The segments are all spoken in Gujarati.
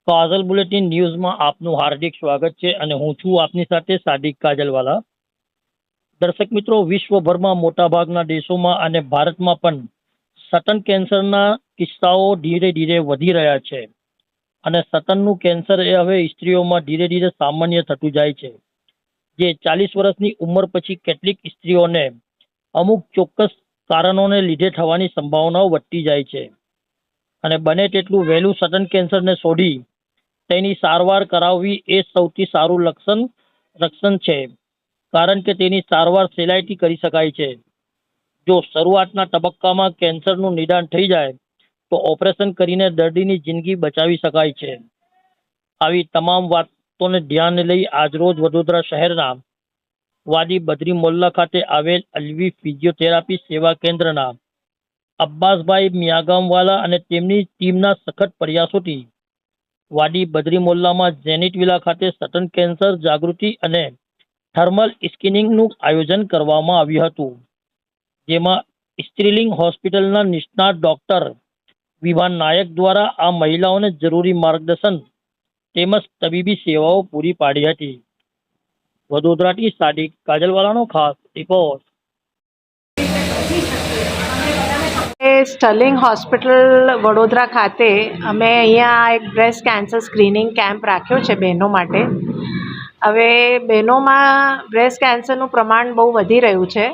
કાજલ બુલેટિન ન્યૂઝમાં આપનું હાર્દિક સ્વાગત છે અને હું છું આપની સાથે સાદિક કાજલવાલા। દર્શક મિત્રો, વિશ્વભરમાં મોટાભાગના દેશોમાં અને ભારતમાં પણ સતન કેન્સરના કિસ્સાઓ ધીરે ધીરે વધી રહ્યા છે અને સતનનું કેન્સર એ હવે સ્ત્રીઓમાં ધીરે ધીરે સામાન્ય થતું જાય છે, જે 40 વર્ષની ઉંમર પછી કેટલીક સ્ત્રીઓને અમુક ચોક્કસ કારણોને લીધે થવાની સંભાવનાઓ વધતી જાય છે અને બને તેટલું વહેલું સતન કેન્સરને શોધી તેની સારવાર કરાવવી એ સૌથી સારું રક્ષણ છે, કારણ કે તેની સારવાર સહેલાઈથી કરી શકાય છે। જો શરૂઆતના તબક્કામાં કેન્સરનું નિદાન થઈ જાય તો ઓપરેશન કરીને દર્દીની જિંદગી બચાવી શકાય છે। આવી તમામ વાતોને ધ્યાને લઈ આજરોજ વડોદરા શહેરના વાડી બદ્રી મોલ્લા ખાતે આવેલ અલ્વી ફિઝિયોથેરાપી સેવા કેન્દ્રના અબ્બાસભાઈ મિયાગામવાલા અને તેમની ટીમના સખત પ્રયાસોથી વાડી બદ્રી મોલ્લામાં જેનિટ વિલા ખાતે સતન કેન્સર જાગૃતિ અને થર્મલ સ્ક્રીનિંગનું આયોજન કરવામાં આવ્યું હતું, જેમાં સ્ત્રીલિંગ હોસ્પિટલના નિષ્ણાત ડોક્ટર વિભા નાયક દ્વારા આ મહિલાઓને જરૂરી માર્ગદર્શન તેમજ તબીબી સેવાઓ પૂરી પાડી હતી। વડોદરાથી સાદિક કાજલવાલાનો ખાસ રિપોર્ટ। સ્ટર્લિંગ હોસ્પિટલ વડોદરા ખાતે અમે અહીંયા એક બ્રેસ્ટ કેન્સર સ્ક્રીનિંગ કેમ્પ રાખ્યો છે બહેનો માટે। હવે બહેનોમાં બ્રેસ્ટ કેન્સરનું પ્રમાણ બહુ વધી રહ્યું છે।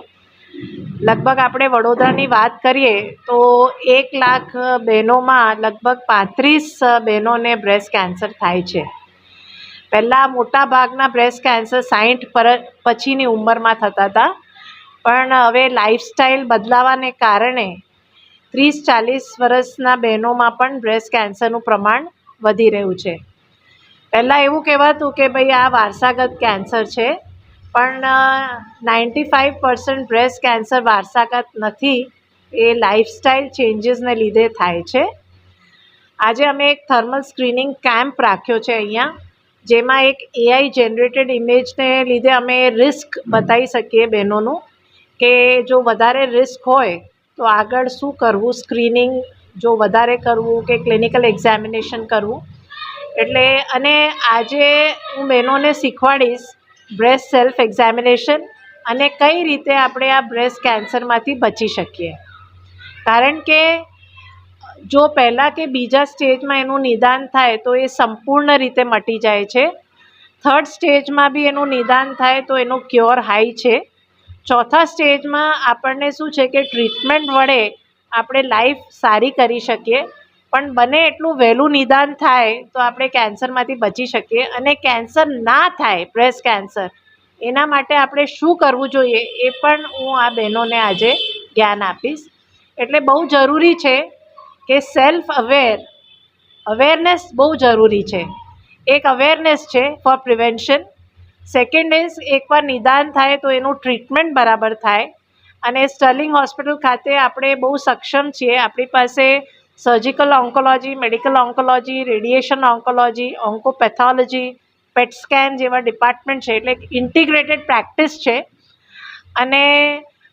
લગભગ આપણે વડોદરાની વાત કરીએ તો 1 લાખ બહેનોમાં લગભગ 35 બહેનોને બ્રેસ્ટ કેન્સર થાય છે। પહેલાં મોટા ભાગના બ્રેસ્ટ કેન્સર 60 પછીની ઉંમરમાં થતા હતા, પણ હવે લાઈફસ્ટાઈલ બદલાવાને કારણે 30-40 વર્ષના બહેનોમાં પણ બ્રેસ્ટ કેન્સરનું પ્રમાણ વધી રહ્યું છે। પહેલાં એવું કહેવાતું કે ભાઈ આ વારસાગત કેન્સર છે, પણ 95% બ્રેસ્ટ કેન્સર વારસાગત નથી, એ લાઈફસ્ટાઈલ ચેન્જીસને લીધે થાય છે। આજે અમે એક થર્મલ સ્ક્રીનિંગ કેમ્પ રાખ્યો છે અહીંયા, જેમાં એક AI જનરેટેડ ઇમેજને લીધે અમે રિસ્ક બતાવી શકીએ બહેનોનું કે જો વધારે રિસ્ક હોય તો આગળ શું કરવું, સ્ક્રીનિંગ જો વધારે કરવું કે ક્લિનિકલ એક્ઝામિનેશન કરવું। એટલે અને આજે હું બહેનોને શીખવાડીશ બ્રેસ્ટ સેલ્ફ એક્ઝામિનેશન અને કઈ રીતે આપણે આ બ્રેસ્ટ કેન્સરમાંથી બચી શકીએ, કારણ કે જો પહેલાં કે બીજા સ્ટેજમાં એનું નિદાન થાય તો એ સંપૂર્ણ રીતે મટી જાય છે। 3rd સ્ટેજમાં બી એનું નિદાન થાય તો એનો ક્યોર હાઈ છે। 4થા સ્ટેજમાં આપણને શું છે કે ટ્રીટમેન્ટ વડે આપણે લાઈફ સારી કરી શકીએ, પણ બને એટલું વહેલું નિદાન થાય તો આપણે કેન્સરમાંથી બચી શકીએ। અને કેન્સર ના થાય, બ્રેસ્ટ કેન્સર, એના માટે આપણે શું કરવું જોઈએ એ પણ હું આ બહેનોને આજે જ્ઞાન આપીશ। એટલે બહુ જરૂરી છે કે સેલ્ફ અવેરનેસ બહુ જરૂરી છે। એક અવેરનેસ છે ફોર પ્રિવેન્શન, સેકન્ડ ઇઝ એકવાર નિદાન થાય તો એનું ટ્રીટમેન્ટ બરાબર થાય। અને સ્ટર્લિંગ હોસ્પિટલ ખાતે આપણે બહુ સક્ષમ છીએ, આપણી પાસે surgical oncology, medical oncology, radiation oncology, oncopathology, PET scan જેવા ડિપાર્ટમેન્ટ છે, એટલે ઇન્ટિગ્રેટેડ પ્રેક્ટિસ છે। અને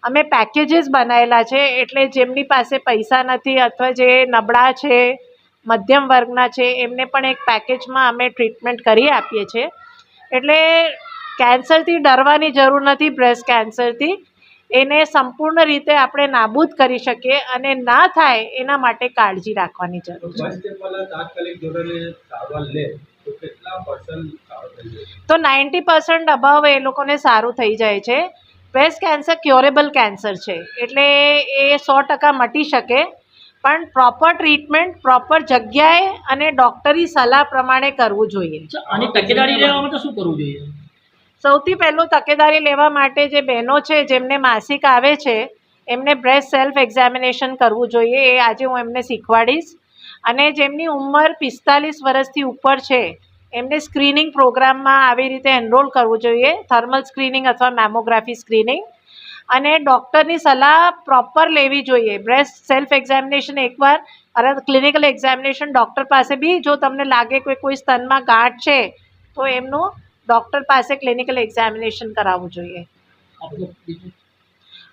અમે પેકેજીસ બનાવેલા છે, એટલે જેમની પાસે પૈસા નથી અથવા જે નબળા છે, મધ્યમ વર્ગના છે, એમને પણ એક પેકેજમાં અમે ટ્રીટમેન્ટ કરી આપીએ છીએ। એટલે કેન્સરથી ડરવાની જરૂર નથી, બ્રેસ્ટ કેન્સરથી એને સંપૂર્ણ રીતે આપણે નાબૂદ કરી શકીએ અને ના થાય એના માટે કાળજી રાખવાની જરૂર છે। તો 90% અબાવ એ લોકોને સારું થઈ જાય છે। બ્રેસ્ટ કેન્સર ક્યોરેબલ કેન્સર છે, એટલે એ 100% મટી શકે, પણ પ્રોપર ટ્રીટમેન્ટ પ્રોપર જગ્યાએ અને ડૉક્ટરી સલાહ પ્રમાણે કરવું જોઈએ। આની તકેદારી લેવા માટે શું કરવું જોઈએ? સૌથી પહેલું તકેદારી લેવા માટે જે બહેનો છે જેમને માસિક આવે છે એમને બ્રેસ્ટ સેલ્ફ એક્ઝામિનેશન કરવું જોઈએ, એ આજે હું એમને શીખવાડીશ। અને જેમની ઉંમર 45 વર્ષથી ઉપર છે એમને સ્ક્રીનિંગ પ્રોગ્રામમાં આવી રીતે એનરોલ કરવું જોઈએ, થર્મલ સ્ક્રીનિંગ અથવા મેમોગ્રાફી સ્ક્રીનિંગ, અને ડૉક્ટરની સલાહ પ્રોપર લેવી જોઈએ। બ્રેસ્ટ સેલ્ફ એક્ઝામિનેશન એકવાર અને ક્લિનિકલ એક્ઝામિનેશન ડૉક્ટર પાસે બી, જો તમને લાગે કે કોઈ સ્તનમાં ગાંઠ છે તો એમનું ડૉક્ટર પાસે ક્લિનિકલ એક્ઝામિનેશન કરાવવું જોઈએ।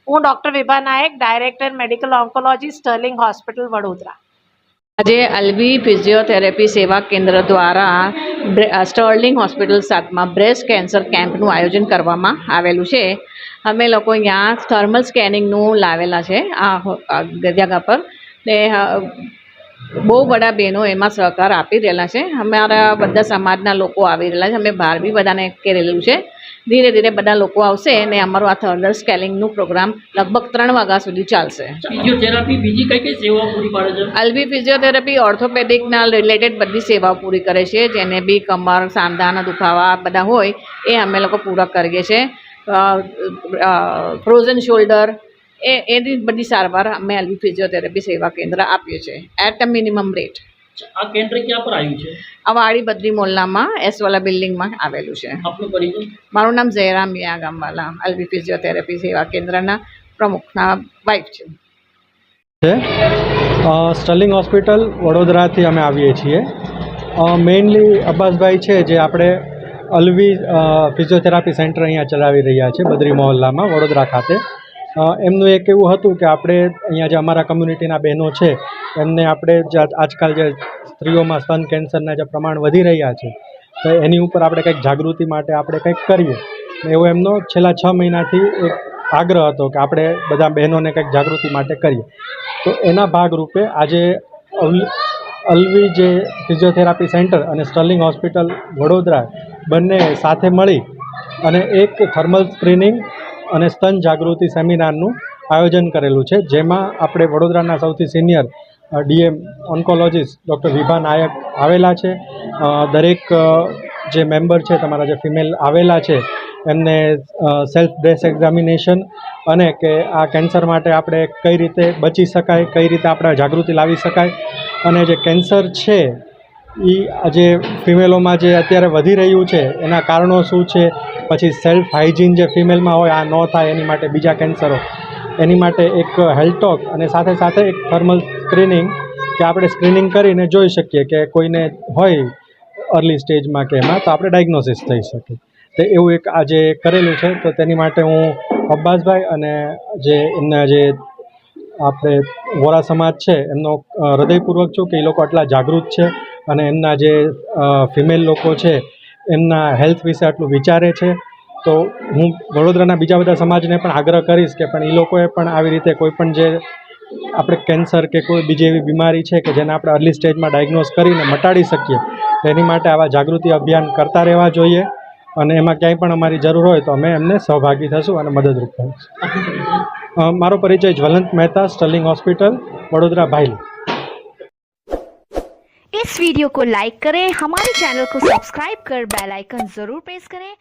હું doctor Vibha Nayak, director medical oncology, Sterling hospital, Vadodara. આજે અલ્વી ફિઝિયોથેરાપી સેવા કેન્દ્ર દ્વારા સ્ટર્લિંગ હોસ્પિટલ સાથમાં બ્રેસ્ટ કેન્સર કેમ્પનું આયોજન કરવામાં આવેલું છે. અમે લોકો અહીંયા થર્મલ સ્કેનિંગનું લાવેલા છે આ જગ્યા પર ને બહુ બધા બહેનો એમાં સહકાર આપી રહેલા છે. અમારા બધા સમાજના લોકો આવી રહેલા છે. અમે બહાર બી બધાને કરેલું છે. ધીરે ધીરે બધા લોકો આવશે અને અમારું આ થર્મલ સ્કેનિંગનું પ્રોગ્રામ લગભગ 3 વાગ્યા સુધી ચાલશે. ફિઝિયોથેરાપી બીજી કઈ કઈ સેવાઓ પૂરી પાડે છે? અલ્વી ફિઝિયોથેરાપી ઓર્થોપેડિકના રિલેટેડ બધી સેવાઓ પૂરી કરે છે. જેને બી કમર સાંધાના દુખાવા બધા હોય એ અમે લોકો પૂરા કરીએ છીએ. ફ્રોઝન શોલ્ડર એની બધી સારવાર અમે અલ્વી ફિઝિયોથેરાપી સેવા કેન્દ્ર આપીએ છીએ એટ અ મિનિમમ રેટ. આ કેન્દ્ર ક્યાં પર આવ્યું છે? આ વાડી બદ્રી મોહલ્લામાં એસવાલા બિલ્ડિંગમાં આવેલું છે. આપનો પરિચય? મારું નામ જયરામ મિયા ગામવાલા, અલ્વી ફિઝિયોથેરાપી સેવા કેન્દ્રના પ્રમુખના વાઇફ છે. સ્ટર્લિંગ હોસ્પિટલ વડોદરાથી અમે આવીએ છીએ. મેઇનલી અબ્બાસભાઈ છે જે આપણે અલ્વી ફિઝિયોથેરાપી સેન્ટર અહીંયા ચલાવી રહ્યા છે બદ્રી મોહલ્લામાં વડોદરા ખાતે. એમનું એક એવું હતું કે આપણે અહીંયા જે અમારા કમ્યુનિટીના બહેનો છે એમને આપણે જે આજકાલ જે સ્ત્રીઓમાં સ્તન કેન્સરના જે પ્રમાણ વધી રહ્યા છે તો એની ઉપર આપણે કંઈક જાગૃતિ માટે આપણે કંઈક કરીએ. એવો એમનો છેલ્લા 6 મહિનાથી એક આગ્રહ હતો કે આપણે બધા બહેનોને કંઈક જાગૃતિ માટે કરીએ. તો એના ભાગરૂપે આજે અલ્વી જે ફિઝિયોથેરાપી સેન્ટર અને સ્ટર્લિંગ હોસ્પિટલ વડોદરા બંને સાથે મળી અને એક થર્મલ સ્ક્રીનિંગ અને સ્તન જાગૃતિ સેમિનારનું આયોજન કરેલું છે. જેમાં આપણે વડોદરાના સૌથી senior DM oncologist doctor Vibha નાયક આવેલા છે. દરેક જે મેમ્બર છે તમારા જે ફિમેલ આવેલા છે એમને સેલ્ફ બ્રેસ્ટ એક્ઝામિનેશન અને કે આ કેન્સર માટે આપણે કઈ રીતે બચી શકાય, કઈ રીતે આપણે જાગૃતિ લાવી શકાય અને જે કેન્સર છે એ આજે ફિમેલોમાં જે અત્યારે વધી રહ્યું છે એના કારણો શું છે, પછી સેલ્ફ હાઇજીન જે ફિમેલમાં હોય આ ન થાય એની માટે બીજા કેન્સરો એની માટે એક હેલ્થ ટોક અને સાથે સાથે એક થર્મલ સ્ક્રીનિંગ કે આપણે સ્ક્રીનિંગ કરીને જોઈ શકીએ કે કોઈને હોય અર્લી સ્ટેજમાં કે એમાં તો આપણે ડાયગ્નોસિસ થઈ શકે. તો એવું એક આજે કરેલું છે. તો તેની માટે હું અબ્બાસભાઈ અને જે એમના જે આપણે વોરા સમાજ છે એમનો હૃદયપૂર્વક છું કે એ લોકો આટલા જાગૃત છે અને એમના જે ફિમેલ લોકો છે એમના હેલ્થ વિશે આટલું વિચારે છે. તો હું વડોદરાના બીજા બધા સમાજને પણ આગ્રહ કરીશ કે પણ એ લોકોએ પણ આવી રીતે કોઈ પણ જે આપણે કેન્સર કે કોઈ બીજી એવી બીમારી છે કે જેને આપણે અર્લી સ્ટેજમાં ડાયગ્નોઝ કરીને મટાડી શકીએ તેની માટે આવા જાગૃતિ અભિયાન કરતા રહેવા જોઈએ અને એમાં ક્યાંય પણ અમારી જરૂર હોય તો અમે એમને સહભાગી થશું અને મદદરૂપ થઈશું. મારો પરિચય જ્વલંત મહેતા, स्टर्लिंग हॉस्पिटल वडोदरा भाईली. इस वीडियो को लाइक करें, हमारे चैनल को सब्सक्राइब कर बेल आइकन जरूर प्रेस करें